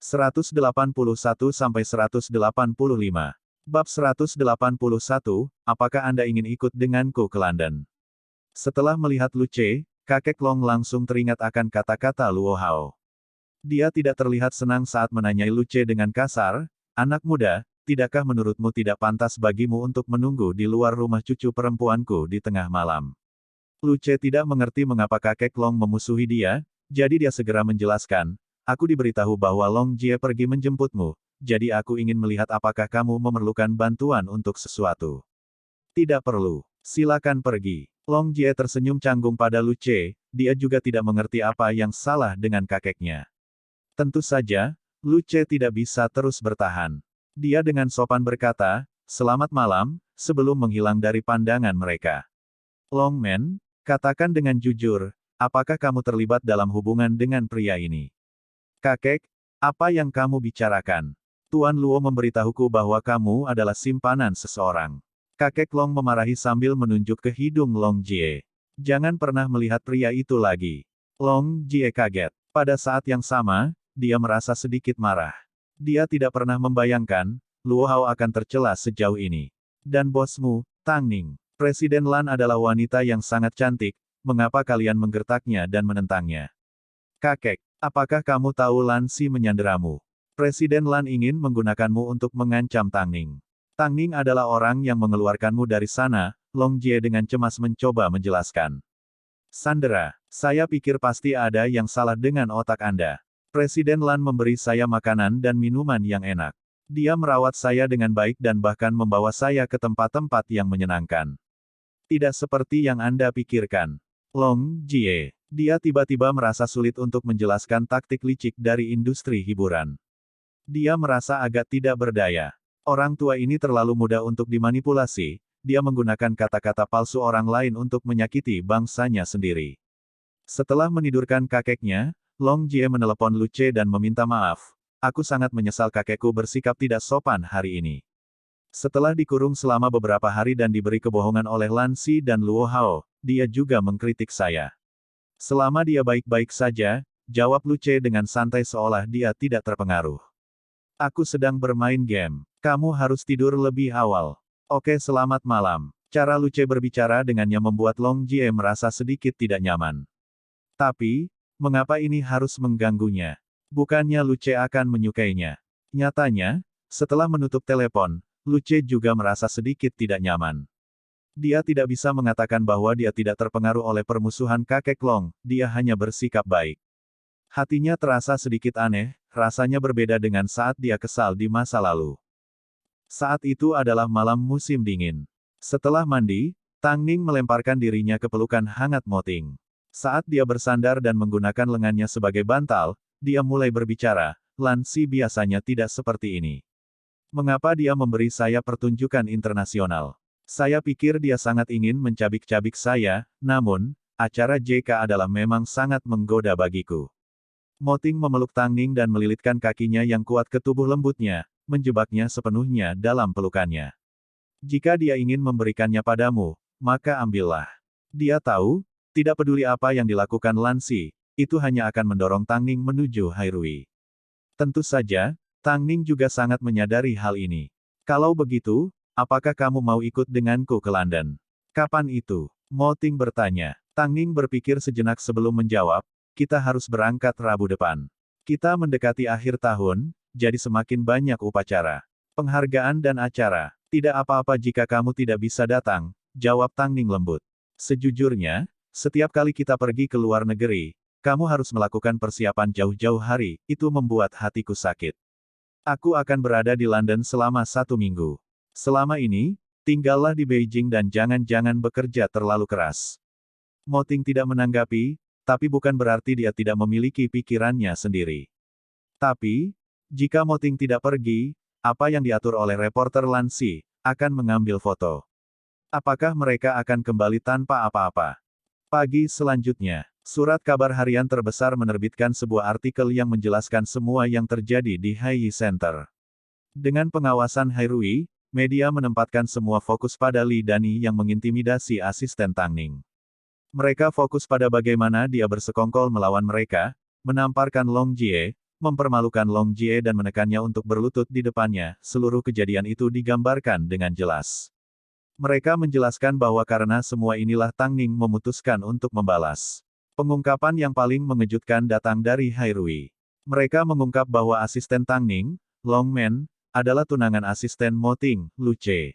181-185. Bab 181, apakah Anda ingin ikut denganku ke London? Setelah melihat Luce, kakek Long langsung teringat akan kata-kata Luo Hao. Dia tidak terlihat senang saat menanyai Luce dengan kasar, "Anak muda, tidakkah menurutmu tidak pantas bagimu untuk menunggu di luar rumah cucu perempuanku di tengah malam?" Luce tidak mengerti mengapa kakek Long memusuhi dia, jadi dia segera menjelaskan, "Aku diberitahu bahwa Long Jie pergi menjemputmu, jadi aku ingin melihat apakah kamu memerlukan bantuan untuk sesuatu." "Tidak perlu. Silakan pergi." Long Jie tersenyum canggung pada Luce, dia juga tidak mengerti apa yang salah dengan kakeknya. Tentu saja, Luce tidak bisa terus bertahan. Dia dengan sopan berkata, "Selamat malam," sebelum menghilang dari pandangan mereka. "Long Man, katakan dengan jujur, apakah kamu terlibat dalam hubungan dengan pria ini?" "Kakek, apa yang kamu bicarakan? Tuan Luo memberitahuku bahwa kamu adalah simpanan seseorang." Kakek Long memarahi sambil menunjuk ke hidung Long Jie. "Jangan pernah melihat pria itu lagi." Long Jie kaget. Pada saat yang sama, dia merasa sedikit marah. Dia tidak pernah membayangkan, Luo Hao akan tercela sejauh ini. "Dan bosmu, Tang Ning. Presiden Lan adalah wanita yang sangat cantik, mengapa kalian menggertaknya dan menentangnya?" "Kakek, apakah kamu tahu Lan Si menyanderamu? Presiden Lan ingin menggunakanmu untuk mengancam Tang Ning. Tang Ning adalah orang yang mengeluarkanmu dari sana," Long Jie dengan cemas mencoba menjelaskan. "Sandera, saya pikir pasti ada yang salah dengan otak Anda. Presiden Lan memberi saya makanan dan minuman yang enak. Dia merawat saya dengan baik dan bahkan membawa saya ke tempat-tempat yang menyenangkan. Tidak seperti yang Anda pikirkan." Long Jie. Dia tiba-tiba merasa sulit untuk menjelaskan taktik licik dari industri hiburan. Dia merasa agak tidak berdaya. Orang tua ini terlalu mudah untuk dimanipulasi, dia menggunakan kata-kata palsu orang lain untuk menyakiti bangsanya sendiri. Setelah menidurkan kakeknya, Long Jie menelepon Luce dan meminta maaf. "Aku sangat menyesal kakekku bersikap tidak sopan hari ini. Setelah dikurung selama beberapa hari dan diberi kebohongan oleh Lan Si dan Luo Hao, dia juga mengkritik saya." "Selama dia baik-baik saja," jawab Luce dengan santai seolah dia tidak terpengaruh. "Aku sedang bermain game. Kamu harus tidur lebih awal." "Oke, selamat malam." Cara Luce berbicara dengannya membuat Long Jie merasa sedikit tidak nyaman. Tapi, mengapa ini harus mengganggunya? Bukannya Luce akan menyukainya. Nyatanya, setelah menutup telepon, Luce juga merasa sedikit tidak nyaman. Dia tidak bisa mengatakan bahwa dia tidak terpengaruh oleh permusuhan kakek Long, dia hanya bersikap baik. Hatinya terasa sedikit aneh, rasanya berbeda dengan saat dia kesal di masa lalu. Saat itu adalah malam musim dingin. Setelah mandi, Tang Ning melemparkan dirinya ke pelukan hangat Mo Ting. Saat dia bersandar dan menggunakan lengannya sebagai bantal, dia mulai berbicara, "Lan Si biasanya tidak seperti ini. Mengapa dia memberi saya pertunjukan internasional? Saya pikir dia sangat ingin mencabik-cabik saya, namun, acara JK adalah memang sangat menggoda bagiku." Mo Ting memeluk Tang Ning dan melilitkan kakinya yang kuat ke tubuh lembutnya, menjebaknya sepenuhnya dalam pelukannya. "Jika dia ingin memberikannya padamu, maka ambillah." Dia tahu, tidak peduli apa yang dilakukan Lan Si, itu hanya akan mendorong Tang Ning menuju Hairui. Tentu saja, Tang Ning juga sangat menyadari hal ini. "Kalau begitu, apakah kamu mau ikut denganku ke London?" "Kapan itu?" Mo Ting bertanya. Tang Ning berpikir sejenak sebelum menjawab, "Kita harus berangkat Rabu depan. Kita mendekati akhir tahun, jadi semakin banyak upacara, penghargaan dan acara. Tidak apa-apa jika kamu tidak bisa datang," jawab Tang Ning lembut. "Sejujurnya, setiap kali kita pergi ke luar negeri, kamu harus melakukan persiapan jauh-jauh hari, itu membuat hatiku sakit. Aku akan berada di London selama 1 minggu. Selama ini, tinggallah di Beijing dan jangan-jangan bekerja terlalu keras." Mo Ting tidak menanggapi, tapi bukan berarti dia tidak memiliki pikirannya sendiri. Tapi, jika Mo Ting tidak pergi, apa yang diatur oleh reporter Lan Si, akan mengambil foto. Apakah mereka akan kembali tanpa apa-apa? Pagi selanjutnya, surat kabar harian terbesar menerbitkan sebuah artikel yang menjelaskan semua yang terjadi di Haiyi Center. Dengan pengawasan Hairui, media menempatkan semua fokus pada Li Dani yang mengintimidasi asisten Tang Ning. Mereka fokus pada bagaimana dia bersekongkol melawan mereka, menamparkan Long Jie, mempermalukan Long Jie dan menekannya untuk berlutut di depannya. Seluruh kejadian itu digambarkan dengan jelas. Mereka menjelaskan bahwa karena semua inilah Tang Ning memutuskan untuk membalas. Pengungkapan yang paling mengejutkan datang dari Hairui. Mereka mengungkap bahwa asisten Tang Ning, Long Men, adalah tunangan asisten Mo Ting, Lu Ce.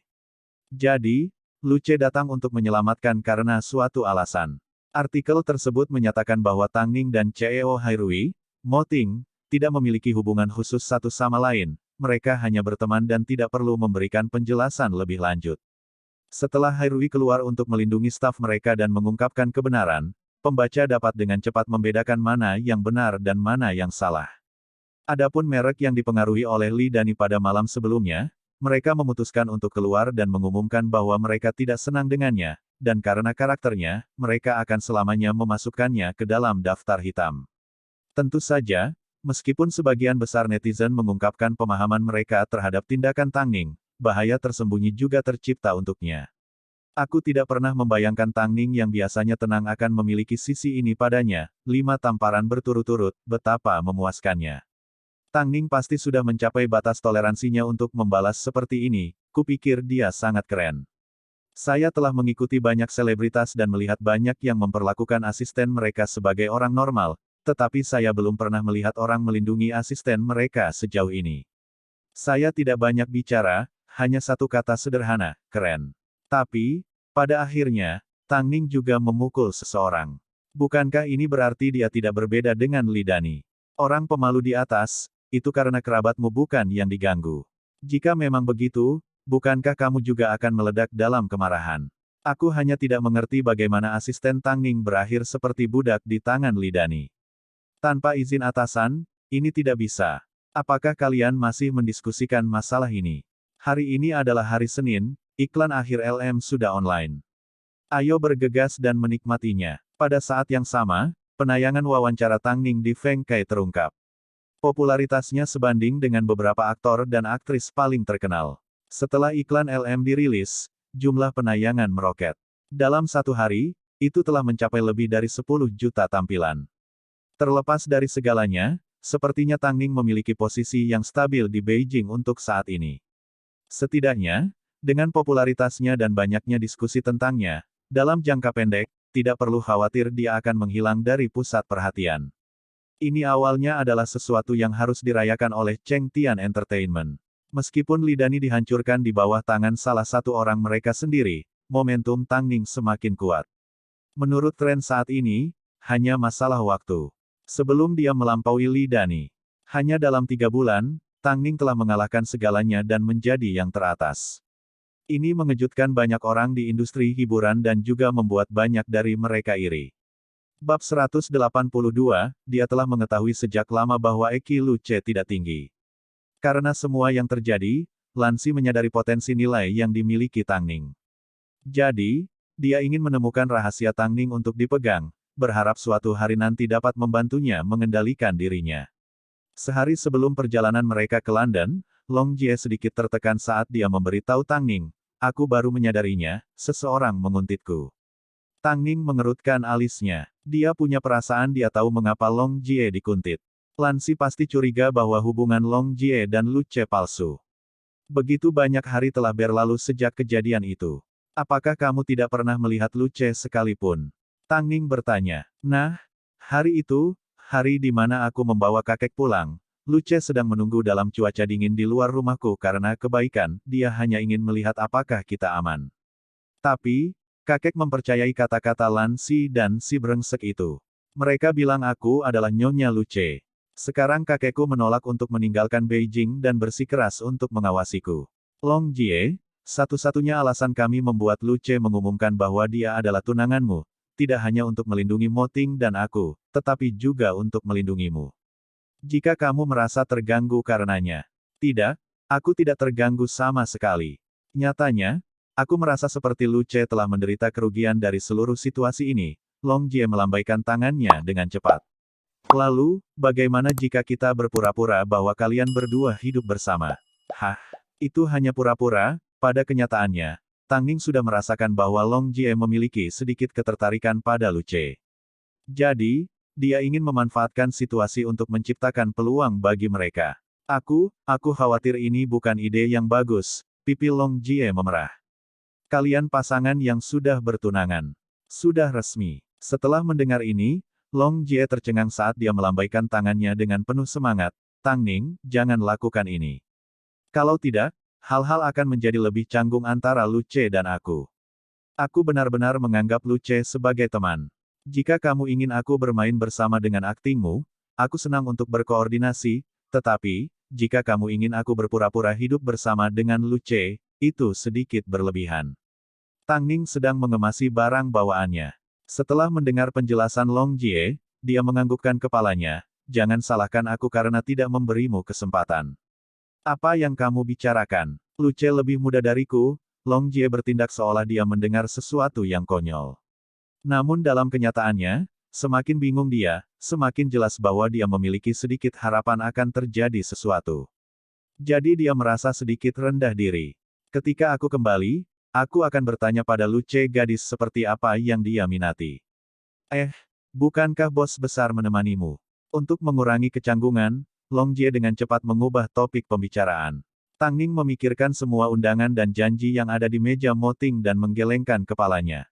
Jadi, Lu Ce datang untuk menyelamatkan karena suatu alasan. Artikel tersebut menyatakan bahwa Tang Ning dan CEO Hairui, Mo Ting, tidak memiliki hubungan khusus satu sama lain, mereka hanya berteman dan tidak perlu memberikan penjelasan lebih lanjut. Setelah Hairui keluar untuk melindungi staf mereka dan mengungkapkan kebenaran, pembaca dapat dengan cepat membedakan mana yang benar dan mana yang salah. Adapun merek yang dipengaruhi oleh Li Dani pada malam sebelumnya, mereka memutuskan untuk keluar dan mengumumkan bahwa mereka tidak senang dengannya, dan karena karakternya, mereka akan selamanya memasukkannya ke dalam daftar hitam. Tentu saja, meskipun sebagian besar netizen mengungkapkan pemahaman mereka terhadap tindakan Tang Ning, bahaya tersembunyi juga tercipta untuknya. Aku tidak pernah membayangkan Tang Ning yang biasanya tenang akan memiliki sisi ini padanya, 5 tamparan berturut-turut, betapa memuaskannya. Tang Ning pasti sudah mencapai batas toleransinya untuk membalas seperti ini, kupikir dia sangat keren. Saya telah mengikuti banyak selebritas dan melihat banyak yang memperlakukan asisten mereka sebagai orang normal, tetapi saya belum pernah melihat orang melindungi asisten mereka sejauh ini. Saya tidak banyak bicara, hanya satu kata sederhana, keren. Tapi, pada akhirnya, Tang Ning juga memukul seseorang. Bukankah ini berarti dia tidak berbeda dengan Li Dani? Orang pemalu di atas, itu karena kerabatmu bukan yang diganggu. Jika memang begitu, bukankah kamu juga akan meledak dalam kemarahan? Aku hanya tidak mengerti bagaimana asisten Tang Ning berakhir seperti budak di tangan Li Dani. Tanpa izin atasan, ini tidak bisa. Apakah kalian masih mendiskusikan masalah ini? Hari ini adalah hari Senin, iklan akhir LM sudah online. Ayo bergegas dan menikmatinya. Pada saat yang sama, penayangan wawancara Tang Ning di Feng Kai terungkap. Popularitasnya sebanding dengan beberapa aktor dan aktris paling terkenal. Setelah iklan LM dirilis, jumlah penayangan meroket. Dalam satu hari, itu telah mencapai lebih dari 10 juta tampilan. Terlepas dari segalanya, sepertinya Tang Ning memiliki posisi yang stabil di Beijing untuk saat ini. Setidaknya, dengan popularitasnya dan banyaknya diskusi tentangnya, dalam jangka pendek, tidak perlu khawatir dia akan menghilang dari pusat perhatian. Ini awalnya adalah sesuatu yang harus dirayakan oleh Cheng Tian Entertainment. Meskipun Li Dani dihancurkan di bawah tangan salah satu orang mereka sendiri, momentum Tang Ning semakin kuat. Menurut tren saat ini, hanya masalah waktu. Sebelum dia melampaui Li Dani. Hanya dalam 3 bulan, Tang Ning telah mengalahkan segalanya dan menjadi yang teratas. Ini mengejutkan banyak orang di industri hiburan dan juga membuat banyak dari mereka iri. Bab 182, dia telah mengetahui sejak lama bahwa EQ Lu Ce tidak tinggi. Karena semua yang terjadi, Lan Xi menyadari potensi nilai yang dimiliki Tang Ning. Jadi, dia ingin menemukan rahasia Tang Ning untuk dipegang, berharap suatu hari nanti dapat membantunya mengendalikan dirinya. Sehari sebelum perjalanan mereka ke London, Long Jie sedikit tertekan saat dia memberitahu Tang Ning, aku baru menyadarinya, seseorang menguntitku. Tang Ning mengerutkan alisnya. Dia punya perasaan dia tahu mengapa Long Jie dikuntit. Lan Xi pasti curiga bahwa hubungan Long Jie dan Lu Ce palsu. Begitu banyak hari telah berlalu sejak kejadian itu. Apakah kamu tidak pernah melihat Lu Ce sekalipun? Tang Ning bertanya. Nah, hari itu, hari di mana aku membawa kakek pulang, Lu Ce sedang menunggu dalam cuaca dingin di luar rumahku karena kebaikan, dia hanya ingin melihat apakah kita aman. Tapi, kakek mempercayai kata-kata Lan Xi dan si brengsek itu. Mereka bilang aku adalah Nyonya Lu Ce. Sekarang kakekku menolak untuk meninggalkan Beijing dan bersikeras untuk mengawasiku. Long Jie, satu-satunya alasan kami membuat Lu Ce mengumumkan bahwa dia adalah tunanganmu, tidak hanya untuk melindungi Mo Ting dan aku, tetapi juga untuk melindungimu. Jika kamu merasa terganggu karenanya. Tidak, aku tidak terganggu sama sekali. Nyatanya, aku merasa seperti Lu Ce telah menderita kerugian dari seluruh situasi ini. Long Jie melambaikan tangannya dengan cepat. Lalu, bagaimana jika kita berpura-pura bahwa kalian berdua hidup bersama? Hah? Itu hanya pura-pura, pada kenyataannya, Tang Ning sudah merasakan bahwa Long Jie memiliki sedikit ketertarikan pada Lu Ce. Jadi, dia ingin memanfaatkan situasi untuk menciptakan peluang bagi mereka. Aku khawatir ini bukan ide yang bagus, pipi Long Jie memerah. Kalian pasangan yang sudah bertunangan. Sudah resmi. Setelah mendengar ini, Long Jie tercengang saat dia melambaikan tangannya dengan penuh semangat. Tang Ning, jangan lakukan ini. Kalau tidak, hal-hal akan menjadi lebih canggung antara Lu Ce dan aku. Aku benar-benar menganggap Lu Ce sebagai teman. Jika kamu ingin aku bermain bersama dengan aktingmu, aku senang untuk berkoordinasi, tetapi, jika kamu ingin aku berpura-pura hidup bersama dengan Lu Ce, itu sedikit berlebihan. Tang Ning sedang mengemasi barang bawaannya. Setelah mendengar penjelasan Long Jie, dia menganggukkan kepalanya, jangan salahkan aku karena tidak memberimu kesempatan. Apa yang kamu bicarakan? Lu Ce lebih muda dariku, Long Jie bertindak seolah dia mendengar sesuatu yang konyol. Namun dalam kenyataannya, semakin bingung dia, semakin jelas bahwa dia memiliki sedikit harapan akan terjadi sesuatu. Jadi dia merasa sedikit rendah diri. Ketika aku kembali, aku akan bertanya pada Lu Ce gadis seperti apa yang dia minati. Bukankah bos besar menemanimu? Untuk mengurangi kecanggungan, Long Jie dengan cepat mengubah topik pembicaraan. Tang Ning memikirkan semua undangan dan janji yang ada di meja moting dan menggelengkan kepalanya.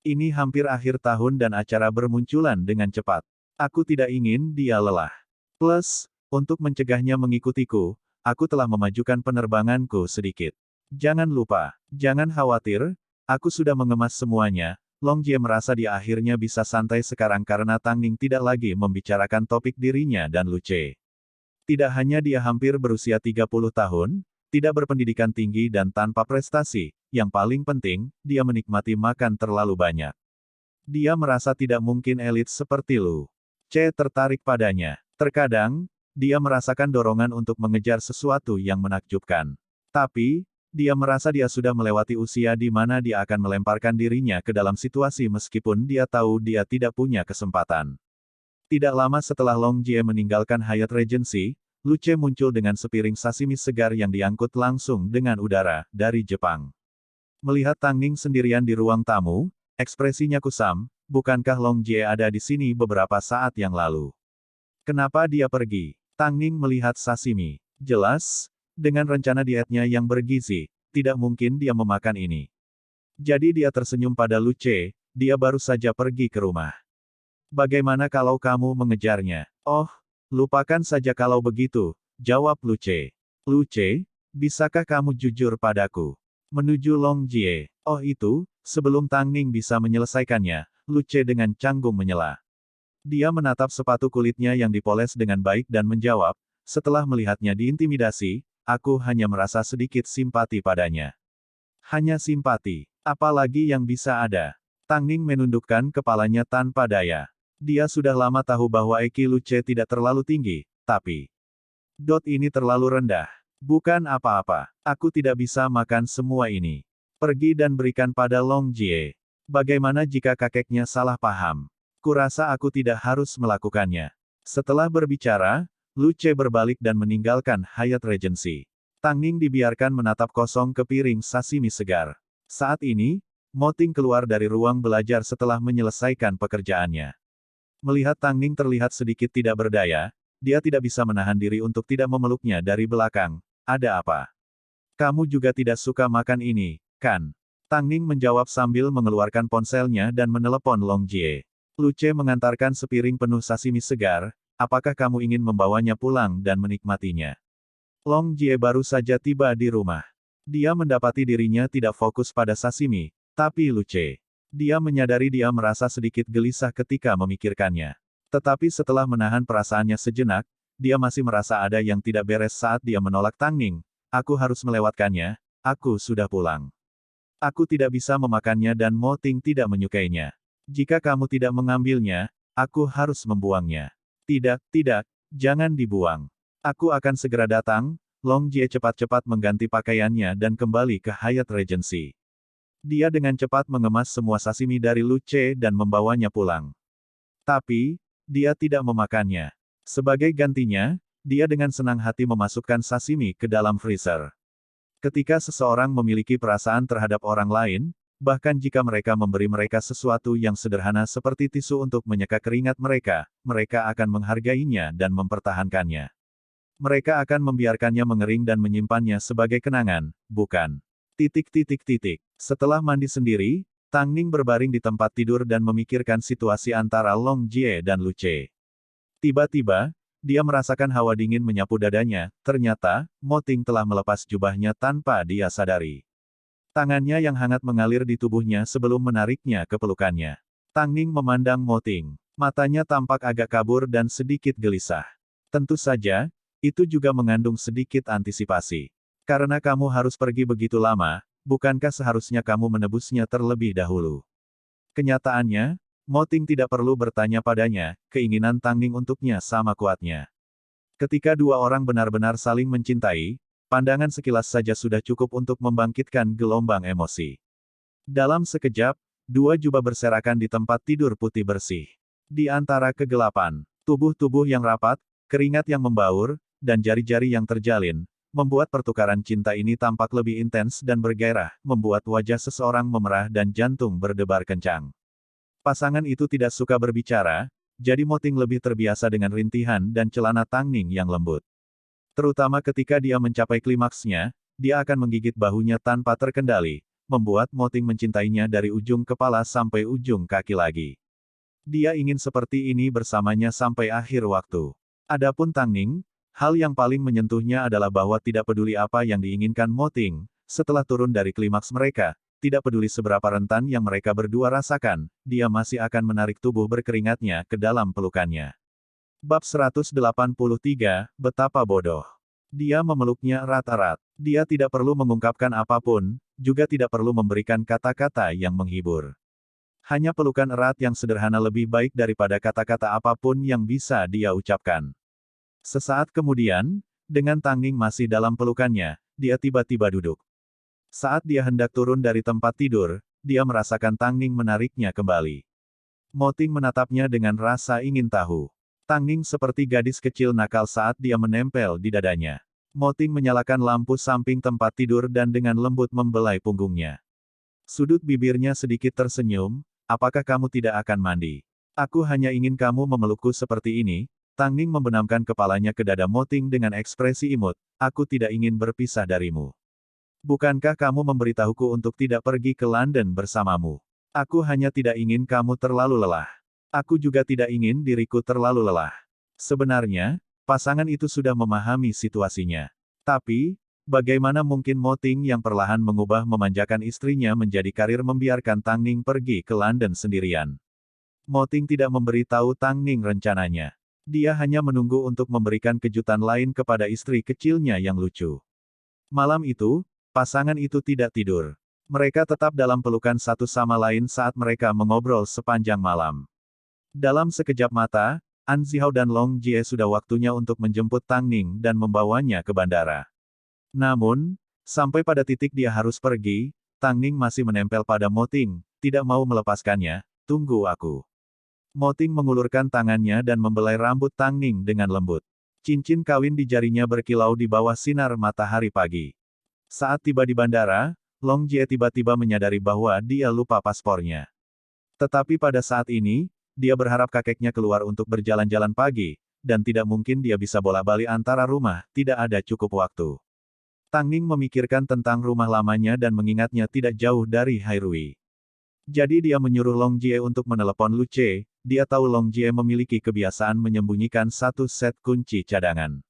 Ini hampir akhir tahun dan acara bermunculan dengan cepat. Aku tidak ingin dia lelah. Plus, untuk mencegahnya mengikutiku, aku telah memajukan penerbanganku sedikit. Jangan lupa, jangan khawatir, aku sudah mengemas semuanya. Long Jie merasa dia akhirnya bisa santai sekarang karena Tang Ning tidak lagi membicarakan topik dirinya dan Lu Ce. Tidak hanya dia hampir berusia 30 tahun, tidak berpendidikan tinggi dan tanpa prestasi, yang paling penting, dia menikmati makan terlalu banyak. Dia merasa tidak mungkin elit seperti Lu Ce tertarik padanya. Terkadang, dia merasakan dorongan untuk mengejar sesuatu yang menakjubkan. Tapi, dia merasa dia sudah melewati usia di mana dia akan melemparkan dirinya ke dalam situasi meskipun dia tahu dia tidak punya kesempatan. Tidak lama setelah Long Jie meninggalkan Hyatt Regency, Lu Ce muncul dengan sepiring sashimi segar yang diangkut langsung dengan udara, dari Jepang. Melihat Tang Ning sendirian di ruang tamu, ekspresinya kusam, bukankah Long Jie ada di sini beberapa saat yang lalu? Kenapa dia pergi? Tang Ning melihat sashimi. Jelas, dengan rencana dietnya yang bergizi, tidak mungkin dia memakan ini. Jadi dia tersenyum pada Lu Ce, dia baru saja pergi ke rumah. Bagaimana kalau kamu mengejarnya? Oh, lupakan saja kalau begitu, jawab Lu Ce. Lu Ce, bisakah kamu jujur padaku? Menuju Long Jie. Oh itu, sebelum Tang Ning bisa menyelesaikannya, Lu Ce dengan canggung menyela. Dia menatap sepatu kulitnya yang dipoles dengan baik dan menjawab, setelah melihatnya diintimidasi, aku hanya merasa sedikit simpati padanya. Hanya simpati, apalagi yang bisa ada. Tang Ning menundukkan kepalanya tanpa daya. Dia sudah lama tahu bahwa IQ Lu Ce tidak terlalu tinggi, tapi ini terlalu rendah. Bukan apa-apa. Aku tidak bisa makan semua ini. Pergi dan berikan pada Long Jie. Bagaimana jika kakeknya salah paham? Kurasa aku tidak harus melakukannya. Setelah berbicara, Lu Ce berbalik dan meninggalkan Hyatt Regency. Tang Ning dibiarkan menatap kosong ke piring sashimi segar. Saat ini, Mo Ting keluar dari ruang belajar setelah menyelesaikan pekerjaannya. Melihat Tang Ning terlihat sedikit tidak berdaya, dia tidak bisa menahan diri untuk tidak memeluknya dari belakang. Ada apa? Kamu juga tidak suka makan ini, kan? Tang Ning menjawab sambil mengeluarkan ponselnya dan menelepon Long Jie. Lu Ce mengantarkan sepiring penuh sashimi segar, apakah kamu ingin membawanya pulang dan menikmatinya? Long Jie baru saja tiba di rumah. Dia mendapati dirinya tidak fokus pada sashimi, tapi Lu Ce. Dia menyadari dia merasa sedikit gelisah ketika memikirkannya. Tetapi setelah menahan perasaannya sejenak, dia masih merasa ada yang tidak beres saat dia menolak Tang Ning. Aku harus melewatkannya, aku sudah pulang. Aku tidak bisa memakannya dan Mo Ting tidak menyukainya. Jika kamu tidak mengambilnya, aku harus membuangnya. Tidak, jangan dibuang. Aku akan segera datang. Long Jie cepat-cepat mengganti pakaiannya dan kembali ke Hyatt Regency. Dia dengan cepat mengemas semua sashimi dari Lu Ce dan membawanya pulang. Tapi, dia tidak memakannya. Sebagai gantinya, dia dengan senang hati memasukkan sashimi ke dalam freezer. Ketika seseorang memiliki perasaan terhadap orang lain, Bahkan jika mereka memberi mereka sesuatu yang sederhana seperti tisu untuk menyeka keringat mereka, mereka akan menghargainya dan mempertahankannya. Mereka akan membiarkannya mengering dan menyimpannya sebagai kenangan, bukan? Setelah mandi sendiri, Tang Ning berbaring di tempat tidur dan memikirkan situasi antara Long Jie dan Lu Ce. Tiba-tiba, dia merasakan hawa dingin menyapu dadanya, ternyata, Mo Ting telah melepas jubahnya tanpa dia sadari. Tangannya yang hangat mengalir di tubuhnya sebelum menariknya ke pelukannya. Tang Ning memandang Mo Ting. Matanya tampak agak kabur dan sedikit gelisah. Tentu saja, itu juga mengandung sedikit antisipasi. Karena kamu harus pergi begitu lama, bukankah seharusnya kamu menebusnya terlebih dahulu? Kenyataannya, Mo Ting tidak perlu bertanya padanya, keinginan Tang Ning untuknya sama kuatnya. Ketika dua orang benar-benar saling mencintai, pandangan sekilas saja sudah cukup untuk membangkitkan gelombang emosi. Dalam sekejap, dua jubah berserakan di tempat tidur putih bersih. Di antara kegelapan, tubuh-tubuh yang rapat, keringat yang membaur, dan jari-jari yang terjalin, membuat pertukaran cinta ini tampak lebih intens dan bergairah, membuat wajah seseorang memerah dan jantung berdebar kencang. Pasangan itu tidak suka berbicara, jadi Mo Ting lebih terbiasa dengan rintihan dan celana Tang Ning yang lembut. Terutama ketika dia mencapai klimaksnya, dia akan menggigit bahunya tanpa terkendali, membuat Mo Ting mencintainya dari ujung kepala sampai ujung kaki lagi. Dia ingin seperti ini bersamanya sampai akhir waktu. Adapun Tang Ning, hal yang paling menyentuhnya adalah bahwa tidak peduli apa yang diinginkan Mo Ting, setelah turun dari klimaks mereka, tidak peduli seberapa rentan yang mereka berdua rasakan, dia masih akan menarik tubuh berkeringatnya ke dalam pelukannya. Bab 183, Betapa Bodoh. Dia memeluknya erat-erat. Dia tidak perlu mengungkapkan apapun, juga tidak perlu memberikan kata-kata yang menghibur. Hanya pelukan erat yang sederhana lebih baik daripada kata-kata apapun yang bisa dia ucapkan. Sesaat kemudian, dengan Tang Ning masih dalam pelukannya, dia tiba-tiba duduk. Saat dia hendak turun dari tempat tidur, dia merasakan Tang Ning menariknya kembali. Mo Ting menatapnya dengan rasa ingin tahu. Tang Ning seperti gadis kecil nakal saat dia menempel di dadanya. Mo Ting menyalakan lampu samping tempat tidur dan dengan lembut membelai punggungnya. Sudut bibirnya sedikit tersenyum, apakah kamu tidak akan mandi? Aku hanya ingin kamu memelukku seperti ini. Tang Ning membenamkan kepalanya ke dada Mo Ting dengan ekspresi imut, aku tidak ingin berpisah darimu. Bukankah kamu memberitahuku untuk tidak pergi ke London bersamamu? Aku hanya tidak ingin kamu terlalu lelah. Aku juga tidak ingin diriku terlalu lelah. Sebenarnya, pasangan itu sudah memahami situasinya. Tapi, bagaimana mungkin Mo Ting yang perlahan mengubah memanjakan istrinya menjadi karir membiarkan Tang Ning pergi ke London sendirian? Mo Ting tidak memberitahu Tang Ning rencananya. Dia hanya menunggu untuk memberikan kejutan lain kepada istri kecilnya yang lucu. Malam itu, pasangan itu tidak tidur. Mereka tetap dalam pelukan satu sama lain saat mereka mengobrol sepanjang malam. Dalam sekejap mata, An Zihao dan Long Jie sudah waktunya untuk menjemput Tang Ning dan membawanya ke bandara. Namun, sampai pada titik dia harus pergi, Tang Ning masih menempel pada Mo Ting, tidak mau melepaskannya, tunggu aku. Mo Ting mengulurkan tangannya dan membelai rambut Tang Ning dengan lembut. Cincin kawin di jarinya berkilau di bawah sinar matahari pagi. Saat tiba di bandara, Long Jie tiba-tiba menyadari bahwa dia lupa paspornya. Tetapi pada saat ini, dia berharap kakeknya keluar untuk berjalan-jalan pagi, dan tidak mungkin dia bisa bolak-balik antara rumah, tidak ada cukup waktu. Tang Ning memikirkan tentang rumah lamanya dan mengingatnya tidak jauh dari Hairui. Jadi dia menyuruh Long Jie untuk menelepon Lu Ce, dia tahu Long Jie memiliki kebiasaan menyembunyikan satu set kunci cadangan.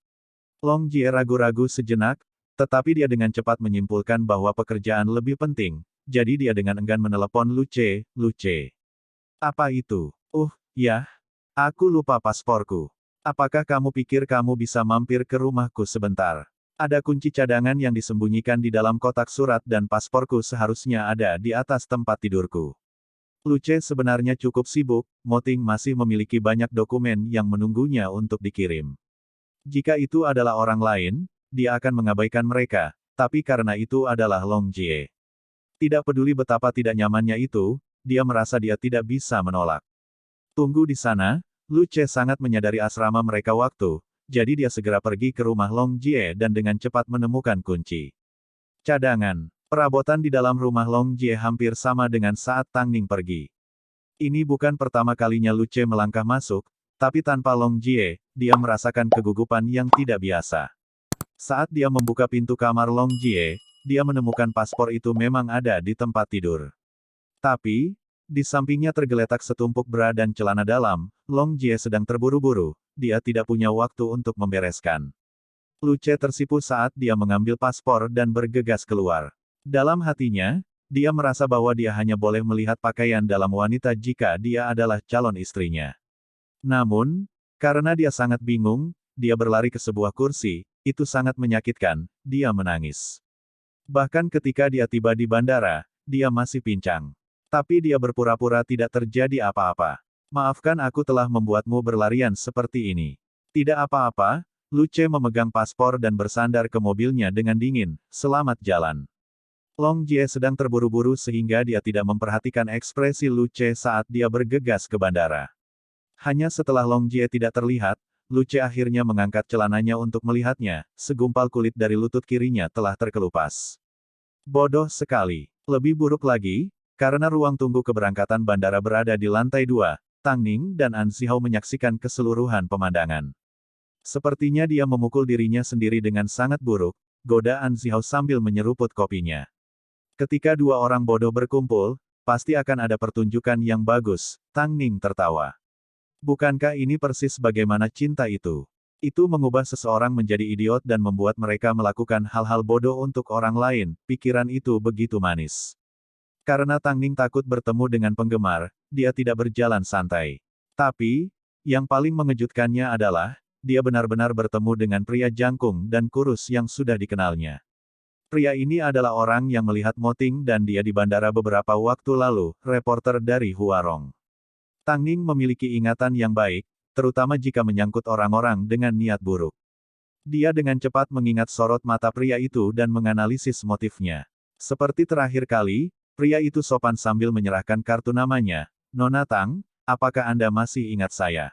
Long Jie ragu-ragu sejenak, tetapi dia dengan cepat menyimpulkan bahwa pekerjaan lebih penting, jadi dia dengan enggan menelepon Lu Ce. Lu Ce. Apa itu? Ya. Aku lupa pasporku. Apakah kamu pikir kamu bisa mampir ke rumahku sebentar? Ada kunci cadangan yang disembunyikan di dalam kotak surat dan pasporku seharusnya ada di atas tempat tidurku. Lu Ce sebenarnya cukup sibuk, Mo Ting masih memiliki banyak dokumen yang menunggunya untuk dikirim. Jika itu adalah orang lain, dia akan mengabaikan mereka, tapi karena itu adalah Long Jie. Tidak peduli betapa tidak nyamannya itu, dia merasa dia tidak bisa menolak. Tunggu di sana, Lu Ce sangat menyadari asrama mereka waktu, jadi dia segera pergi ke rumah Long Jie dan dengan cepat menemukan kunci cadangan. Perabotan di dalam rumah Long Jie hampir sama dengan saat Tang Ning pergi. Ini bukan pertama kalinya Lu Ce melangkah masuk, tapi tanpa Long Jie, dia merasakan kegugupan yang tidak biasa. Saat dia membuka pintu kamar Long Jie, dia menemukan paspor itu memang ada di tempat tidur. Tapi, di sampingnya tergeletak setumpuk bra dan celana dalam. Long Jie sedang terburu-buru, dia tidak punya waktu untuk membereskan. Lu Ce tersipu saat dia mengambil paspor dan bergegas keluar. Dalam hatinya, dia merasa bahwa dia hanya boleh melihat pakaian dalam wanita jika dia adalah calon istrinya. Namun, karena dia sangat bingung, dia berlari ke sebuah kursi, itu sangat menyakitkan, dia menangis. Bahkan ketika dia tiba di bandara, dia masih pincang. Tapi dia berpura-pura tidak terjadi apa-apa. Maafkan aku telah membuatmu berlarian seperti ini. Tidak apa-apa, Lu Ce memegang paspor dan bersandar ke mobilnya dengan dingin, selamat jalan. Long Jie sedang terburu-buru sehingga dia tidak memperhatikan ekspresi Lu Ce saat dia bergegas ke bandara. Hanya setelah Long Jie tidak terlihat, Lu Ce akhirnya mengangkat celananya untuk melihatnya, segumpal kulit dari lutut kirinya telah terkelupas. Bodoh sekali. Lebih buruk lagi, karena ruang tunggu keberangkatan bandara berada di lantai 2, Tang Ning dan An Zihao menyaksikan keseluruhan pemandangan. Sepertinya dia memukul dirinya sendiri dengan sangat buruk, goda An Zihao sambil menyeruput kopinya. Ketika dua orang bodoh berkumpul, pasti akan ada pertunjukan yang bagus, Tang Ning tertawa. Bukankah ini persis bagaimana cinta itu? Itu mengubah seseorang menjadi idiot dan membuat mereka melakukan hal-hal bodoh untuk orang lain, pikiran itu begitu manis. Karena Tang Ning takut bertemu dengan penggemar, dia tidak berjalan santai. Tapi, yang paling mengejutkannya adalah, dia benar-benar bertemu dengan pria jangkung dan kurus yang sudah dikenalnya. Pria ini adalah orang yang melihat Mo Ting dan dia di bandara beberapa waktu lalu, reporter dari Huarong. Tang Ning memiliki ingatan yang baik, terutama jika menyangkut orang-orang dengan niat buruk. Dia dengan cepat mengingat sorot mata pria itu dan menganalisis motifnya. Seperti terakhir kali, pria itu sopan sambil menyerahkan kartu namanya. Nona Tang, apakah Anda masih ingat saya?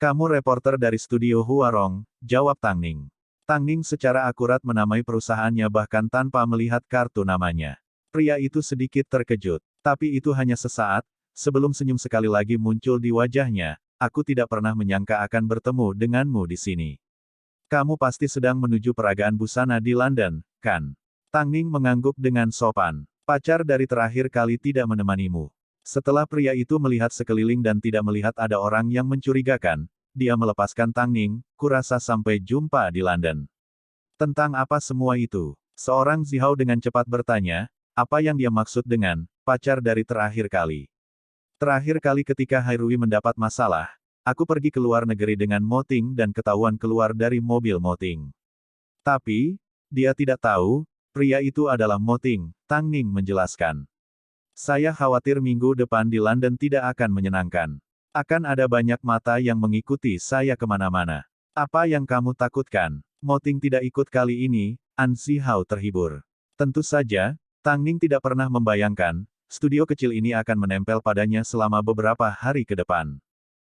Kamu reporter dari studio Huarong, jawab Tang Ning. Tang Ning secara akurat menamai perusahaannya bahkan tanpa melihat kartu namanya. Pria itu sedikit terkejut. Tapi itu hanya sesaat, sebelum senyum sekali lagi muncul di wajahnya. Aku tidak pernah menyangka akan bertemu denganmu di sini. Kamu pasti sedang menuju peragaan busana di London, kan? Tang Ning mengangguk dengan sopan. Pacar dari terakhir kali tidak menemanimu. Setelah pria itu melihat sekeliling dan tidak melihat ada orang yang mencurigakan, dia melepaskan Tang Ning, kurasa sampai jumpa di London. Tentang apa semua itu? Seorang Zihao dengan cepat bertanya, apa yang dia maksud dengan, pacar dari terakhir kali. Terakhir kali ketika Hairui mendapat masalah, aku pergi ke luar negeri dengan Mo Ting dan ketahuan keluar dari mobil Mo Ting. Tapi, dia tidak tahu, pria itu adalah Mo Ting, Tang Ning menjelaskan. Saya khawatir minggu depan di London tidak akan menyenangkan. Akan ada banyak mata yang mengikuti saya kemana-mana. Apa yang kamu takutkan? Mo Ting tidak ikut kali ini, An Zihao terhibur. Tentu saja, Tang Ning tidak pernah membayangkan, studio kecil ini akan menempel padanya selama beberapa hari ke depan.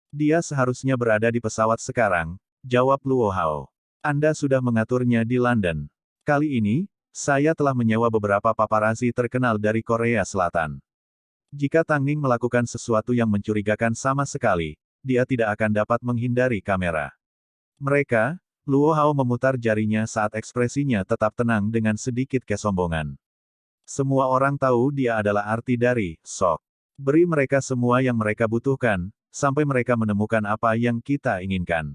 Dia seharusnya berada di pesawat sekarang, jawab Luo Hao. Anda sudah mengaturnya di London. Kali ini, saya telah menyewa beberapa paparazzi terkenal dari Korea Selatan. Jika Tang Ning melakukan sesuatu yang mencurigakan sama sekali, dia tidak akan dapat menghindari kamera. Mereka, Luo Hao memutar jarinya saat ekspresinya tetap tenang dengan sedikit kesombongan. Semua orang tahu dia adalah arti dari sok. Beri mereka semua yang mereka butuhkan, sampai mereka menemukan apa yang kita inginkan.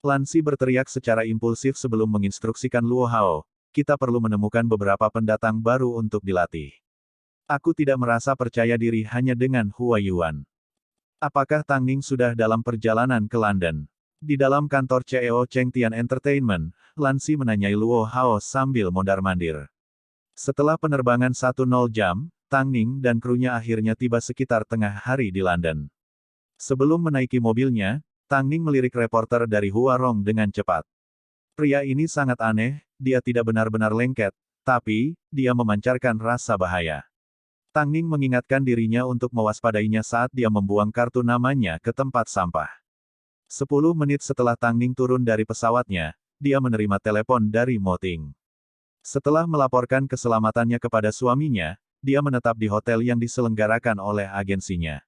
Lansi berteriak secara impulsif sebelum menginstruksikan Luo Hao, kita perlu menemukan beberapa pendatang baru untuk dilatih. Aku tidak merasa percaya diri hanya dengan Hua Yuan. Apakah Tang Ning sudah dalam perjalanan ke London? Di dalam kantor CEO Chengtian Entertainment, Lansi menanyai Luo Hao sambil mondar-mandir. Setelah penerbangan 10 jam, Tang Ning dan krunya akhirnya tiba sekitar tengah hari di London. Sebelum menaiki mobilnya, Tang Ning melirik reporter dari Huarong dengan cepat. Pria ini sangat aneh, dia tidak benar-benar lengket, tapi, dia memancarkan rasa bahaya. Tang Ning mengingatkan dirinya untuk mewaspadainya saat dia membuang kartu namanya ke tempat sampah. 10 menit setelah Tang Ning turun dari pesawatnya, dia menerima telepon dari Mo Ting. Setelah melaporkan keselamatannya kepada suaminya, dia menetap di hotel yang diselenggarakan oleh agensinya.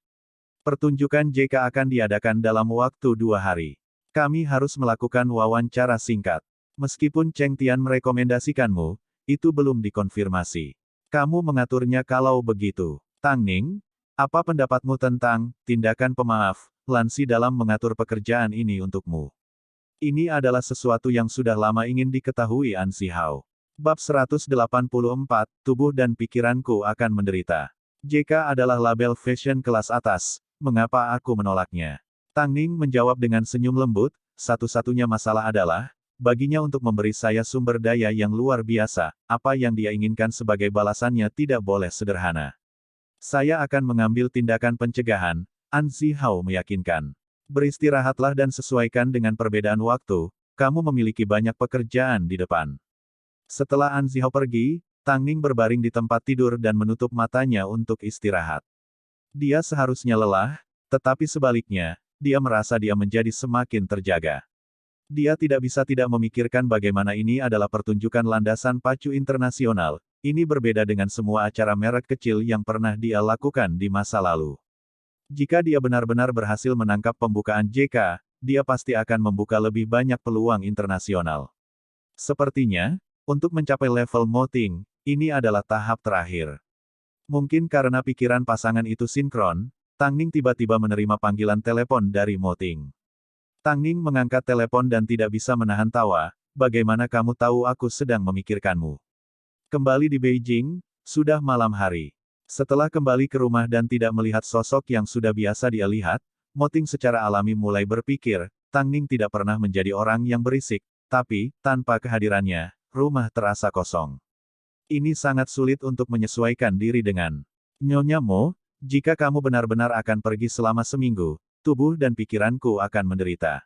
Pertunjukan JK akan diadakan dalam waktu 2 hari. Kami harus melakukan wawancara singkat. Meskipun Cheng Tian merekomendasikanmu, itu belum dikonfirmasi. Kamu mengaturnya kalau begitu. Tang Ning, apa pendapatmu tentang tindakan pemaaf, Lansi dalam mengatur pekerjaan ini untukmu? Ini adalah sesuatu yang sudah lama ingin diketahui An Si Hao. Bab 184, Tubuh dan Pikiranku akan menderita. JK adalah label fashion kelas atas, mengapa aku menolaknya? Tang Ning menjawab dengan senyum lembut, satu-satunya masalah adalah, baginya untuk memberi saya sumber daya yang luar biasa, apa yang dia inginkan sebagai balasannya tidak boleh sederhana. Saya akan mengambil tindakan pencegahan, An Si Hao meyakinkan. Beristirahatlah dan sesuaikan dengan perbedaan waktu, kamu memiliki banyak pekerjaan di depan. Setelah An Si Hao pergi, Tang Ning berbaring di tempat tidur dan menutup matanya untuk istirahat. Dia seharusnya lelah, tetapi sebaliknya, dia merasa dia menjadi semakin terjaga. Dia tidak bisa tidak memikirkan bagaimana ini adalah pertunjukan landasan pacu internasional, ini berbeda dengan semua acara merek kecil yang pernah dia lakukan di masa lalu. Jika dia benar-benar berhasil menangkap pembukaan JK, dia pasti akan membuka lebih banyak peluang internasional. Sepertinya, untuk mencapai level Moting, ini adalah tahap terakhir. Mungkin karena pikiran pasangan itu sinkron, Tang Ning tiba-tiba menerima panggilan telepon dari Moting. Tang Ning mengangkat telepon dan tidak bisa menahan tawa, bagaimana kamu tahu aku sedang memikirkanmu? Kembali di Beijing, sudah malam hari. Setelah kembali ke rumah dan tidak melihat sosok yang sudah biasa dia lihat, Moting secara alami mulai berpikir, Tang Ning tidak pernah menjadi orang yang berisik, tapi, tanpa kehadirannya, rumah terasa kosong. Ini sangat sulit untuk menyesuaikan diri dengan Nyonya Mo, jika kamu benar-benar akan pergi selama seminggu, tubuh dan pikiranku akan menderita.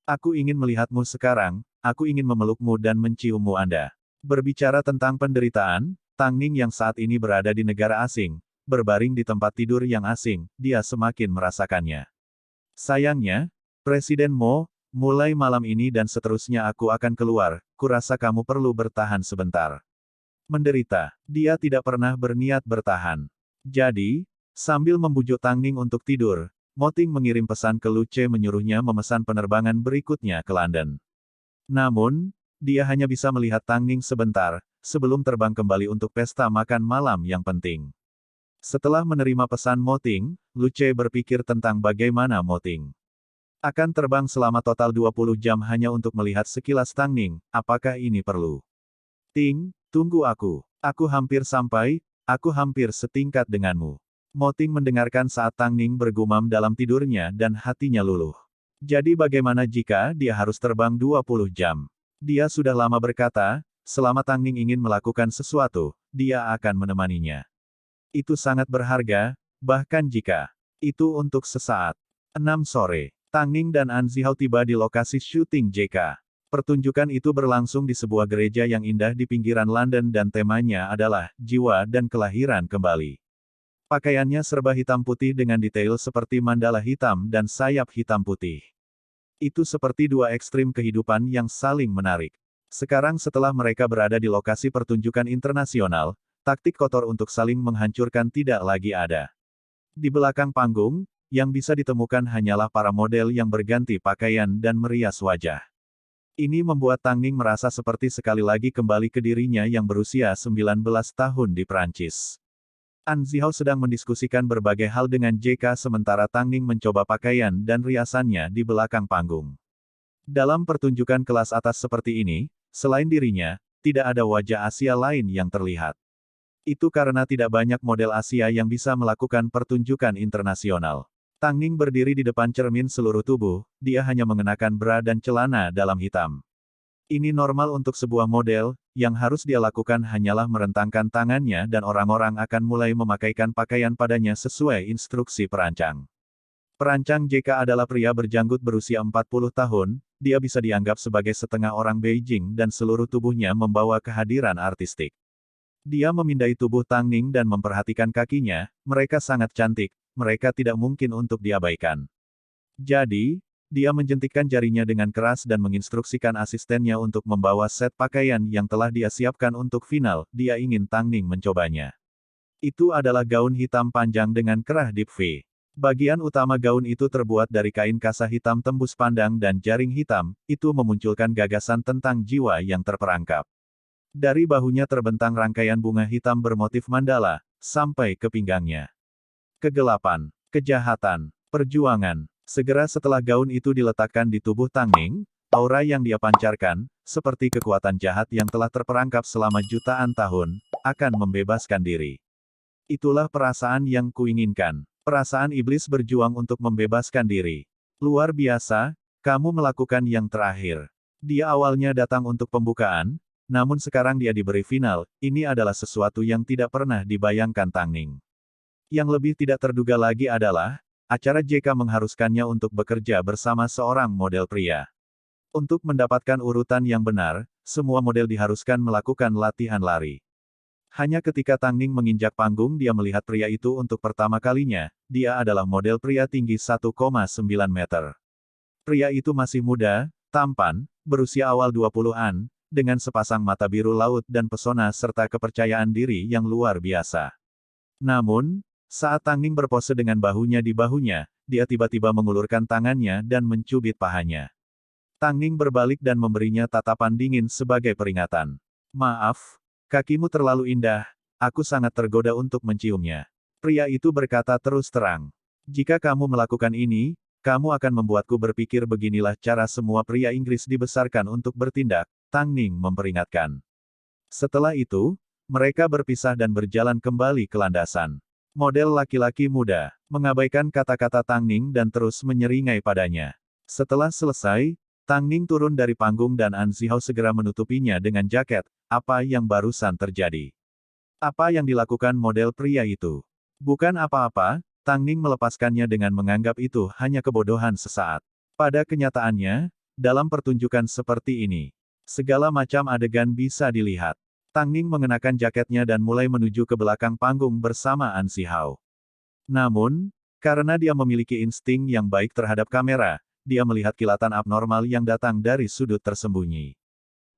Aku ingin melihatmu sekarang, aku ingin memelukmu dan menciummu Anda. Berbicara tentang penderitaan, Tang Ning yang saat ini berada di negara asing, berbaring di tempat tidur yang asing, dia semakin merasakannya. Sayangnya, Presiden Mo, mulai malam ini dan seterusnya aku akan keluar, kurasa kamu perlu bertahan sebentar. Menderita, dia tidak pernah berniat bertahan. Jadi, sambil membujuk Tang Ning untuk tidur, Moting mengirim pesan ke Lu Ce menyuruhnya memesan penerbangan berikutnya ke London. Namun, dia hanya bisa melihat Tang Ning sebentar, sebelum terbang kembali untuk pesta makan malam yang penting. Setelah menerima pesan Moting, Lu Ce berpikir tentang bagaimana Moting akan terbang selama total 20 jam hanya untuk melihat sekilas Tang Ning, apakah ini perlu? Ting, tunggu aku. Aku hampir sampai, aku hampir setingkat denganmu. Moting mendengarkan saat Tang Ning bergumam dalam tidurnya dan hatinya luluh. Jadi bagaimana jika dia harus terbang 20 jam? Dia sudah lama berkata, selama Tang Ning ingin melakukan sesuatu, dia akan menemaninya. Itu sangat berharga, bahkan jika itu untuk sesaat. 6 sore. Tang Ning dan An Si Hao tiba di lokasi syuting JK. Pertunjukan itu berlangsung di sebuah gereja yang indah di pinggiran London dan temanya adalah jiwa dan kelahiran kembali. Pakaiannya serba hitam putih dengan detail seperti mandala hitam dan sayap hitam putih. Itu seperti dua ekstrim kehidupan yang saling menarik. Sekarang setelah mereka berada di lokasi pertunjukan internasional, taktik kotor untuk saling menghancurkan tidak lagi ada. Di belakang panggung, yang bisa ditemukan hanyalah para model yang berganti pakaian dan merias wajah. Ini membuat Tang Ning merasa seperti sekali lagi kembali ke dirinya yang berusia 19 tahun di Prancis. An Si Hao sedang mendiskusikan berbagai hal dengan JK sementara Tang Ning mencoba pakaian dan riasannya di belakang panggung. Dalam pertunjukan kelas atas seperti ini, selain dirinya, tidak ada wajah Asia lain yang terlihat. Itu karena tidak banyak model Asia yang bisa melakukan pertunjukan internasional. Tang Ning berdiri di depan cermin seluruh tubuh, dia hanya mengenakan bra dan celana dalam hitam. Ini normal untuk sebuah model, yang harus dia lakukan hanyalah merentangkan tangannya dan orang-orang akan mulai memakaikan pakaian padanya sesuai instruksi perancang. Perancang JK adalah pria berjanggut berusia 40 tahun, dia bisa dianggap sebagai setengah orang Beijing dan seluruh tubuhnya membawa kehadiran artistik. Dia memindai tubuh Tang Ning dan memperhatikan kakinya, mereka sangat cantik, mereka tidak mungkin untuk diabaikan. Jadi, Dia menjentikkan jarinya dengan keras dan menginstruksikan asistennya untuk membawa set pakaian yang telah dia siapkan untuk final. Dia ingin Tang Ning mencobanya. Itu adalah gaun hitam panjang dengan kerah deep V. Bagian utama gaun itu terbuat dari kain kasa hitam tembus pandang dan jaring hitam, itu memunculkan gagasan tentang jiwa yang terperangkap. Dari bahunya terbentang rangkaian bunga hitam bermotif mandala, sampai ke pinggangnya. Kegelapan, kejahatan, perjuangan. Segera setelah gaun itu diletakkan di tubuh Tang Ning, aura yang dia pancarkan, seperti kekuatan jahat yang telah terperangkap selama jutaan tahun, akan membebaskan diri. Itulah perasaan yang kuinginkan. Perasaan iblis berjuang untuk membebaskan diri. Luar biasa, kamu melakukan yang terakhir. Dia awalnya datang untuk pembukaan, namun sekarang dia diberi final. Ini adalah sesuatu yang tidak pernah dibayangkan Tang Ning. Yang lebih tidak terduga lagi adalah, acara JK mengharuskannya untuk bekerja bersama seorang model pria. Untuk mendapatkan urutan yang benar, semua model diharuskan melakukan latihan lari. Hanya ketika Tang Ning menginjak panggung dia melihat pria itu untuk pertama kalinya, dia adalah model pria tinggi 1,9 meter. Pria itu masih muda, tampan, berusia awal 20-an, dengan sepasang mata biru laut dan pesona serta kepercayaan diri yang luar biasa. Namun, saat Tang Ning berpose dengan bahunya di bahunya, dia tiba-tiba mengulurkan tangannya dan mencubit pahanya. Tang Ning berbalik dan memberinya tatapan dingin sebagai peringatan. Maaf, kakimu terlalu indah, aku sangat tergoda untuk menciumnya. Pria itu berkata terus terang. Jika kamu melakukan ini, kamu akan membuatku berpikir beginilah cara semua pria Inggris dibesarkan untuk bertindak, Tang Ning memperingatkan. Setelah itu, mereka berpisah dan berjalan kembali ke landasan. Model laki-laki muda, mengabaikan kata-kata Tang Ning dan terus menyeringai padanya. Setelah selesai, Tang Ning turun dari panggung dan An Zihao segera menutupinya dengan jaket. Apa yang barusan terjadi? Apa yang dilakukan model pria itu? Bukan apa-apa, Tang Ning melepaskannya dengan menganggap itu hanya kebodohan sesaat. Pada kenyataannya, dalam pertunjukan seperti ini, segala macam adegan bisa dilihat. Tang Ning mengenakan jaketnya dan mulai menuju ke belakang panggung bersama An Zihao. Namun, karena dia memiliki insting yang baik terhadap kamera, dia melihat kilatan abnormal yang datang dari sudut tersembunyi.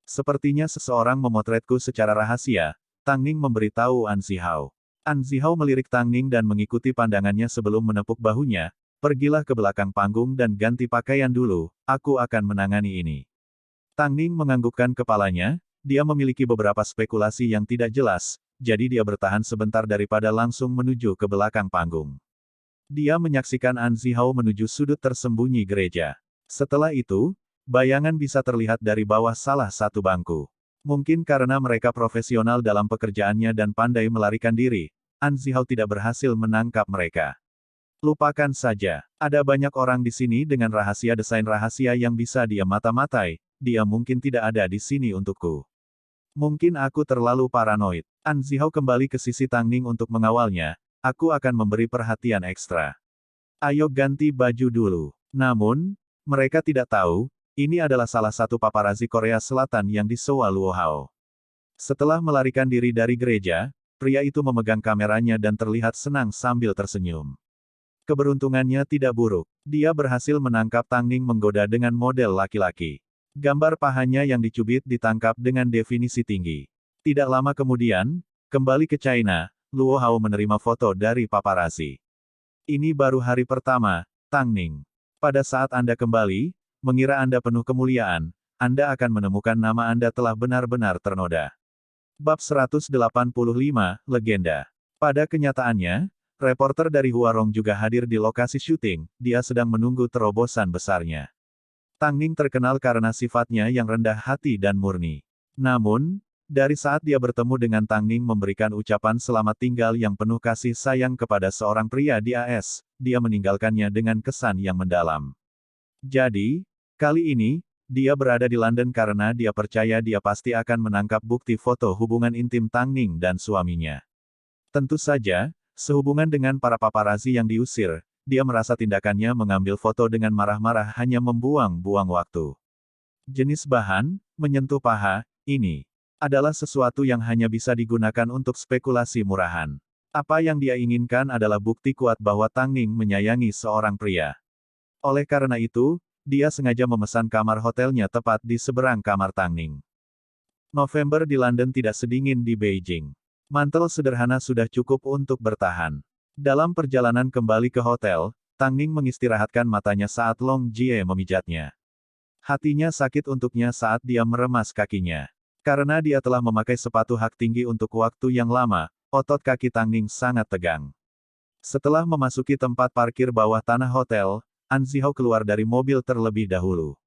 Sepertinya seseorang memotretku secara rahasia, Tang Ning memberitahu An Zihao. An Zihao melirik Tang Ning dan mengikuti pandangannya sebelum menepuk bahunya, pergilah ke belakang panggung dan ganti pakaian dulu, aku akan menangani ini. Tang Ning menganggukkan kepalanya, dia memiliki beberapa spekulasi yang tidak jelas, jadi dia bertahan sebentar daripada langsung menuju ke belakang panggung. Dia menyaksikan An Zihao menuju sudut tersembunyi gereja. Setelah itu, bayangan bisa terlihat dari bawah salah satu bangku. Mungkin karena mereka profesional dalam pekerjaannya dan pandai melarikan diri, An Zihao tidak berhasil menangkap mereka. Lupakan saja, ada banyak orang di sini dengan rahasia desain rahasia yang bisa dia mata-matai, dia mungkin tidak ada di sini untukku. Mungkin aku terlalu paranoid. An Zihao kembali ke sisi Tang Ning untuk mengawalnya, aku akan memberi perhatian ekstra. Ayo ganti baju dulu. Namun, mereka tidak tahu, ini adalah salah satu paparazi Korea Selatan yang disewa Luo Hao. Setelah melarikan diri dari gereja, pria itu memegang kameranya dan terlihat senang sambil tersenyum. Keberuntungannya tidak buruk. Dia berhasil menangkap Tang Ning menggoda dengan model laki-laki. Gambar pahanya yang dicubit ditangkap dengan definisi tinggi. Tidak lama kemudian, kembali ke China, Luo Hao menerima foto dari paparazi. Ini baru hari pertama, Tang Ning. Pada saat Anda kembali, mengira Anda penuh kemuliaan, Anda akan menemukan nama Anda telah benar-benar ternoda. Bab 185, Legenda. Pada kenyataannya, reporter dari Huarong juga hadir di lokasi syuting, dia sedang menunggu terobosan besarnya. Tang Ning terkenal karena sifatnya yang rendah hati dan murni. Namun, dari saat dia bertemu dengan Tang Ning memberikan ucapan selamat tinggal yang penuh kasih sayang kepada seorang pria di AS, dia meninggalkannya dengan kesan yang mendalam. Jadi, kali ini, dia berada di London karena dia percaya dia pasti akan menangkap bukti foto hubungan intim Tang Ning dan suaminya. Tentu saja, sehubungan dengan para paparazi yang diusir, dia merasa tindakannya mengambil foto dengan marah-marah hanya membuang-buang waktu. Jenis bahan, menyentuh paha, ini adalah sesuatu yang hanya bisa digunakan untuk spekulasi murahan. Apa yang dia inginkan adalah bukti kuat bahwa Tang Ning menyayangi seorang pria. Oleh karena itu, dia sengaja memesan kamar hotelnya tepat di seberang kamar Tang Ning. November di London tidak sedingin di Beijing. Mantel sederhana sudah cukup untuk bertahan. Dalam perjalanan kembali ke hotel, Tang Ning mengistirahatkan matanya saat Long Jie memijatnya. Hatinya sakit untuknya saat dia meremas kakinya. Karena dia telah memakai sepatu hak tinggi untuk waktu yang lama, otot kaki Tang Ning sangat tegang. Setelah memasuki tempat parkir bawah tanah hotel, An Zihao keluar dari mobil terlebih dahulu.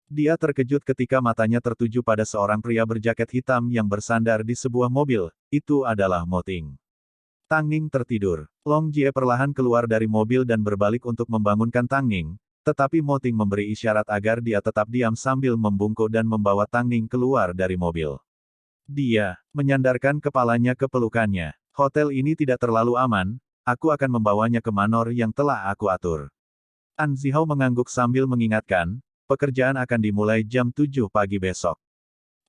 Dia terkejut ketika matanya tertuju pada seorang pria berjaket hitam yang bersandar di sebuah mobil, itu adalah Mo Ting. Tang Ning tertidur. Long Jie perlahan keluar dari mobil dan berbalik untuk membangunkan Tang Ning, tetapi Mo Ting memberi isyarat agar dia tetap diam sambil membungkuk dan membawa Tang Ning keluar dari mobil. Dia menyandarkan kepalanya ke pelukannya. Hotel ini tidak terlalu aman, aku akan membawanya ke manor yang telah aku atur. An Zihao mengangguk sambil mengingatkan, pekerjaan akan dimulai jam 7 pagi besok.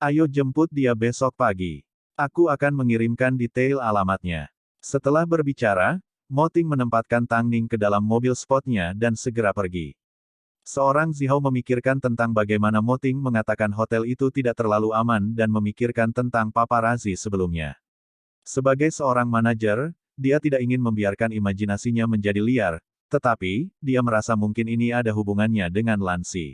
Ayo jemput dia besok pagi. Aku akan mengirimkan detail alamatnya. Setelah berbicara, Mo Ting menempatkan Tang Ning ke dalam mobil spotnya dan segera pergi. Seorang Zihao memikirkan tentang bagaimana Mo Ting mengatakan hotel itu tidak terlalu aman dan memikirkan tentang paparazi sebelumnya. Sebagai seorang manajer, dia tidak ingin membiarkan imajinasinya menjadi liar, tetapi, dia merasa mungkin ini ada hubungannya dengan Lan Si.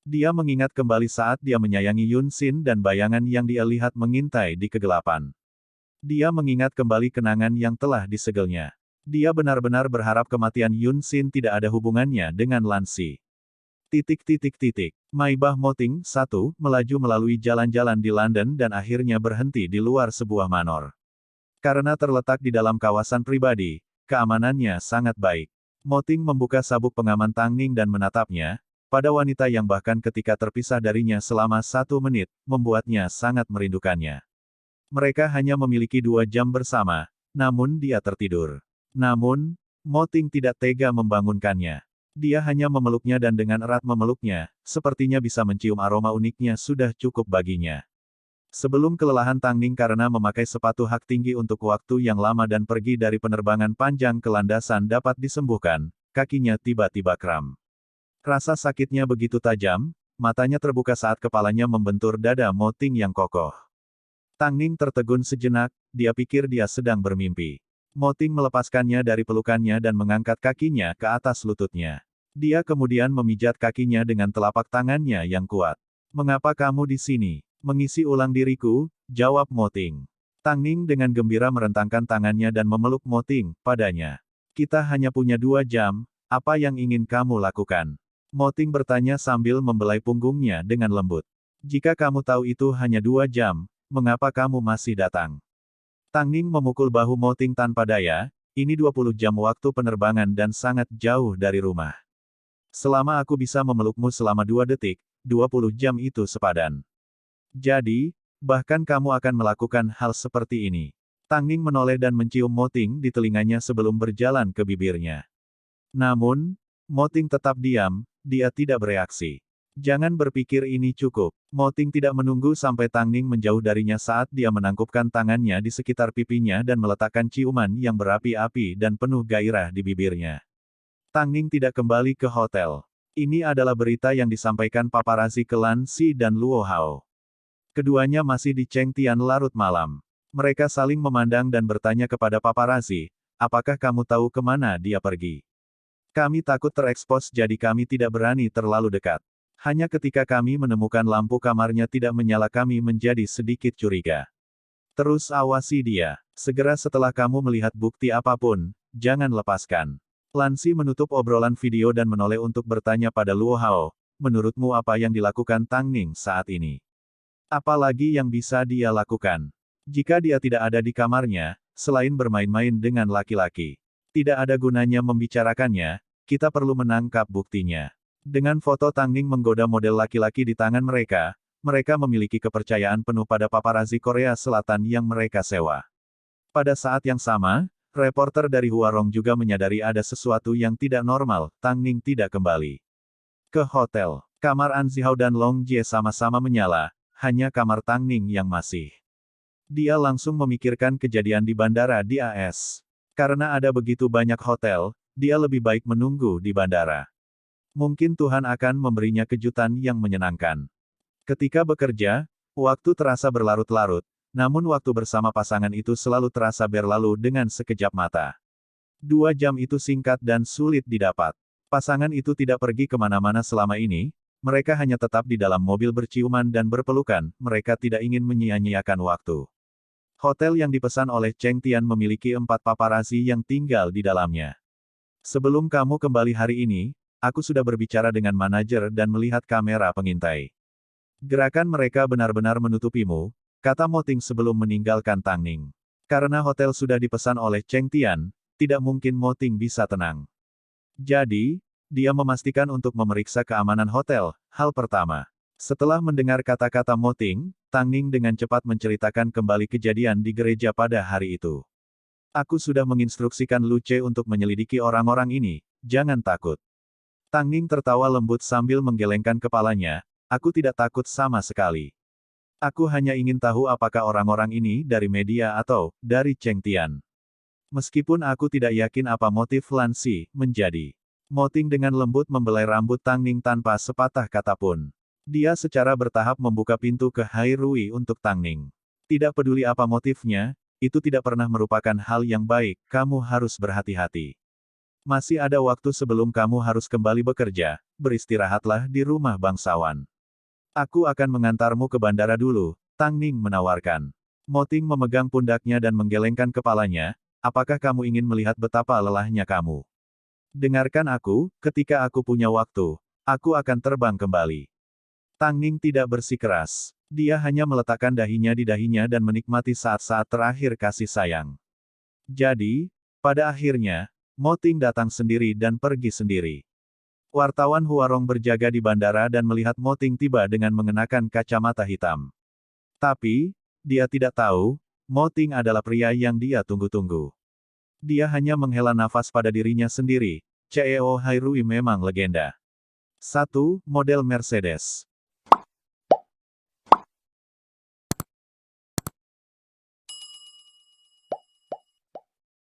Dia mengingat kembali saat dia menyayangi Yun Xin dan bayangan yang dia lihat mengintai di kegelapan. Dia mengingat kembali kenangan yang telah disegelnya. Dia benar-benar berharap kematian Yun Xin tidak ada hubungannya dengan Lan Si. Maibah Mo Ting, 1, melaju melalui jalan-jalan di London dan akhirnya berhenti di luar sebuah manor. Karena terletak di dalam kawasan pribadi, keamanannya sangat baik. Mo Ting membuka sabuk pengaman Tang Ning dan menatapnya, pada wanita yang bahkan ketika terpisah darinya selama 1 menit, membuatnya sangat merindukannya. Mereka hanya memiliki 2 jam bersama, namun dia tertidur. Namun, Mo Ting tidak tega membangunkannya. Dia hanya memeluknya dan dengan erat memeluknya, sepertinya bisa mencium aroma uniknya sudah cukup baginya. Sebelum kelelahan Tang Ning karena memakai sepatu hak tinggi untuk waktu yang lama dan pergi dari penerbangan panjang ke landasan dapat disembuhkan, kakinya tiba-tiba kram. Rasa sakitnya begitu tajam, matanya terbuka saat kepalanya membentur dada Mo Ting yang kokoh. Tang Ning tertegun sejenak, dia pikir dia sedang bermimpi. Mo Ting melepaskannya dari pelukannya dan mengangkat kakinya ke atas lututnya. Dia kemudian memijat kakinya dengan telapak tangannya yang kuat. "Mengapa kamu di sini?" "Mengisi ulang diriku," jawab Mo Ting. Tang Ning dengan gembira merentangkan tangannya dan memeluk Mo Ting padanya. "Kita hanya punya 2 jam, apa yang ingin kamu lakukan?" Mo Ting bertanya sambil membelai punggungnya dengan lembut. "Jika kamu tahu itu hanya 2 jam, mengapa kamu masih datang?" Tang Ning memukul bahu Mo Ting tanpa daya, "Ini 20 jam waktu penerbangan dan sangat jauh dari rumah. Selama aku bisa memelukmu selama 2 detik, 20 jam itu sepadan. Jadi, bahkan kamu akan melakukan hal seperti ini." Tang Ning menoleh dan mencium Mo Ting di telinganya sebelum berjalan ke bibirnya. Namun, Mo Ting tetap diam, dia tidak bereaksi. "Jangan berpikir ini cukup." Mo Ting tidak menunggu sampai Tang Ning menjauh darinya saat dia menangkupkan tangannya di sekitar pipinya dan meletakkan ciuman yang berapi-api dan penuh gairah di bibirnya. Tang Ning tidak kembali ke hotel. Ini adalah berita yang disampaikan paparazi ke Lan Si dan Luo Hao. Keduanya masih di Chengtian larut malam. Mereka saling memandang dan bertanya kepada paparazi, "Apakah kamu tahu kemana dia pergi?" "Kami takut terekspos jadi kami tidak berani terlalu dekat. Hanya ketika kami menemukan lampu kamarnya tidak menyala kami menjadi sedikit curiga. Terus awasi dia. Segera setelah kamu melihat bukti apapun, jangan lepaskan." Lan Si menutup obrolan video dan menoleh untuk bertanya pada Luo Hao, "Menurutmu apa yang dilakukan Tang Ning saat ini? Apalagi yang bisa dia lakukan? Jika dia tidak ada di kamarnya, selain bermain-main dengan laki-laki, tidak ada gunanya membicarakannya, kita perlu menangkap buktinya." Dengan foto Tang Ning menggoda model laki-laki di tangan mereka, mereka memiliki kepercayaan penuh pada paparazi Korea Selatan yang mereka sewa. Pada saat yang sama, reporter dari Huarong juga menyadari ada sesuatu yang tidak normal, Tang Ning tidak kembali ke hotel. Kamar An Zihao dan Long Jie sama-sama menyala, hanya kamar Tang Ning yang masih. Dia langsung memikirkan kejadian di bandara di AS. Karena ada begitu banyak hotel, dia lebih baik menunggu di bandara. Mungkin Tuhan akan memberinya kejutan yang menyenangkan. Ketika bekerja, waktu terasa berlarut-larut, namun waktu bersama pasangan itu selalu terasa berlalu dengan sekejap mata. 2 jam itu singkat dan sulit didapat. Pasangan itu tidak pergi kemana-mana selama ini, mereka hanya tetap di dalam mobil berciuman dan berpelukan, mereka tidak ingin menyia-nyiakan waktu. Hotel yang dipesan oleh Cheng Tian memiliki 4 paparazi yang tinggal di dalamnya. Sebelum kamu kembali hari ini, aku sudah berbicara dengan manajer dan melihat kamera pengintai. Gerakan mereka benar-benar menutupimu, kata Mo Ting sebelum meninggalkan Tang Ning. Karena hotel sudah dipesan oleh Cheng Tian, tidak mungkin Mo Ting bisa tenang. Jadi, dia memastikan untuk memeriksa keamanan hotel, hal pertama. Setelah mendengar kata-kata Mo Ting, Tang Ning dengan cepat menceritakan kembali kejadian di gereja pada hari itu. Aku sudah menginstruksikan Lu Ce untuk menyelidiki orang-orang ini, jangan takut. Tang Ning tertawa lembut sambil menggelengkan kepalanya, aku tidak takut sama sekali. Aku hanya ingin tahu apakah orang-orang ini dari media atau dari Cheng Tian. Meskipun aku tidak yakin apa motif Lan Si menjadi. Mo Ting dengan lembut membelai rambut Tang Ning tanpa sepatah kata pun. Dia secara bertahap membuka pintu ke Hai Rui untuk Tang Ning. Tidak peduli apa motifnya, itu tidak pernah merupakan hal yang baik, kamu harus berhati-hati. Masih ada waktu sebelum kamu harus kembali bekerja, beristirahatlah di rumah bangsawan. Aku akan mengantarmu ke bandara dulu, Tang Ning menawarkan. Mo Ting memegang pundaknya dan menggelengkan kepalanya, apakah kamu ingin melihat betapa lelahnya kamu? Dengarkan aku, ketika aku punya waktu, aku akan terbang kembali. Tang Ning tidak bersikeras. Dia hanya meletakkan dahinya di dahinya dan menikmati saat-saat terakhir kasih sayang. Jadi, pada akhirnya, Mo Ting datang sendiri dan pergi sendiri. Wartawan Huarong berjaga di bandara dan melihat Mo Ting tiba dengan mengenakan kacamata hitam. Tapi, dia tidak tahu, Mo Ting adalah pria yang dia tunggu-tunggu. Dia hanya menghela nafas pada dirinya sendiri, CEO Hai Rui memang legenda. 1. Model Mercedes.